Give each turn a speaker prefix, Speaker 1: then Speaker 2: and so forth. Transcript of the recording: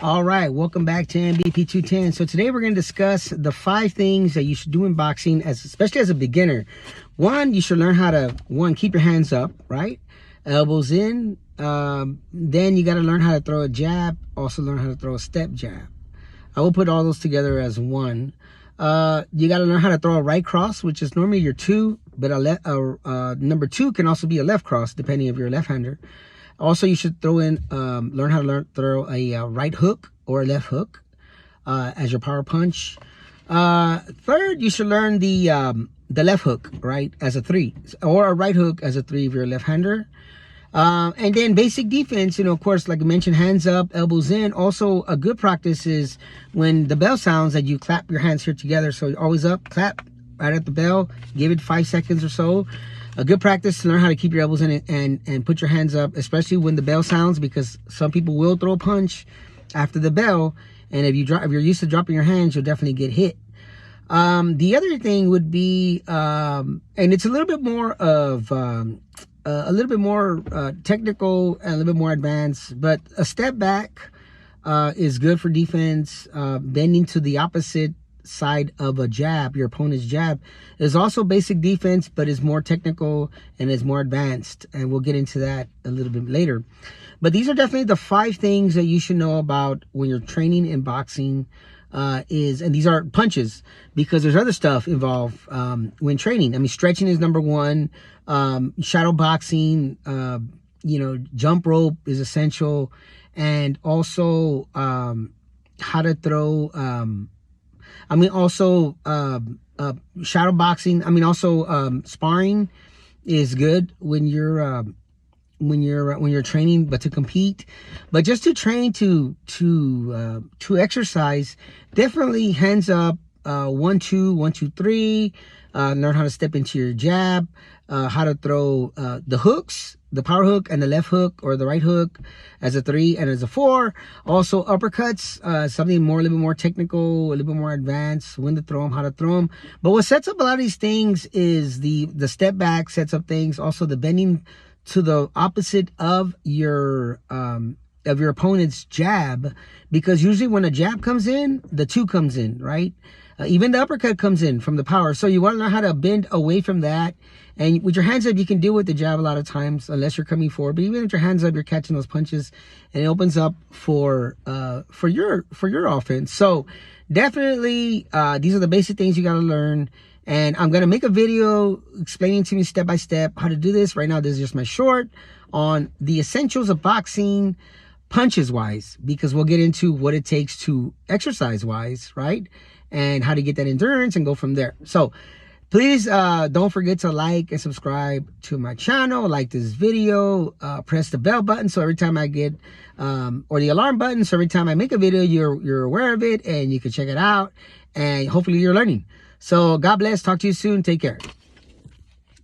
Speaker 1: All right, welcome back to MVP 210. So today we're going to discuss the 5 things that you should do in boxing, especially as a beginner. One, you should learn how to, keep your hands up, right? Elbows in. Then you got to learn how to throw a jab. Also learn how to throw a step jab. I will put all those together as one. You got to learn how to throw a right cross, which is normally your 2, but number 2 can also be a left cross, depending if you're a left-hander. Also, you should throw in, learn how to throw a right hook or a left hook as your power punch. Third, you should learn the left hook, right, as a 3, or a right hook as a 3 if you're a left-hander. And then basic defense, of course, like I mentioned, hands up, elbows in. Also, a good practice is when the bell sounds that you clap your hands here together. So always up, clap right at the bell, give it 5 seconds or so. A good practice to learn how to keep your elbows in and put your hands up, especially when the bell sounds, because some people will throw a punch after the bell, and if you're used to dropping your hands, you'll definitely get hit. The other thing would be, and it's a little bit more technical and a little bit more advanced, but a step back is good for defense. Bending to the opposite side of a jab, your opponent's jab, is also basic defense, but is more technical and is more advanced, and we'll get into that a little bit later. But these are definitely the 5 things that you should know about when you're training in boxing. And these are punches, because there's other stuff involved when training. I mean, stretching is number 1. Shadow boxing, jump rope is essential, and also how to throw. Shadow boxing. Sparring is good when you're training, but to compete, but just to train to exercise, definitely hands up, 1 2 1 2 3. Learn how to step into your jab, how to throw the hooks, the power hook and the left hook or the right hook as a 3 and as a 4. Also uppercuts, something a little bit more technical, a little bit more advanced, when to throw them, how to throw them. But what sets up a lot of these things is the step back sets up things. Also the bending to the opposite of your opponent's jab, because usually when a jab comes in, the 2 comes in, right? Even the uppercut comes in from the power. So you want to learn how to bend away from that. And with your hands up, you can deal with the jab a lot of times, unless you're coming forward. But even with your hands up, you're catching those punches, and it opens up for your offense. So definitely, these are the basic things you got to learn. And I'm going to make a video explaining to me step by step how to do this. Right now, this is just my short on the essentials of boxing, punches wise, because we'll get into what it takes to exercise wise, right? And how to get that endurance and go from there. So please don't forget to like and subscribe to my channel, like this video, press the bell button so every time I get, or the alarm button, so every time I make a video, you're aware of it and you can check it out, and hopefully you're learning. So God bless. Talk to you soon. Take care.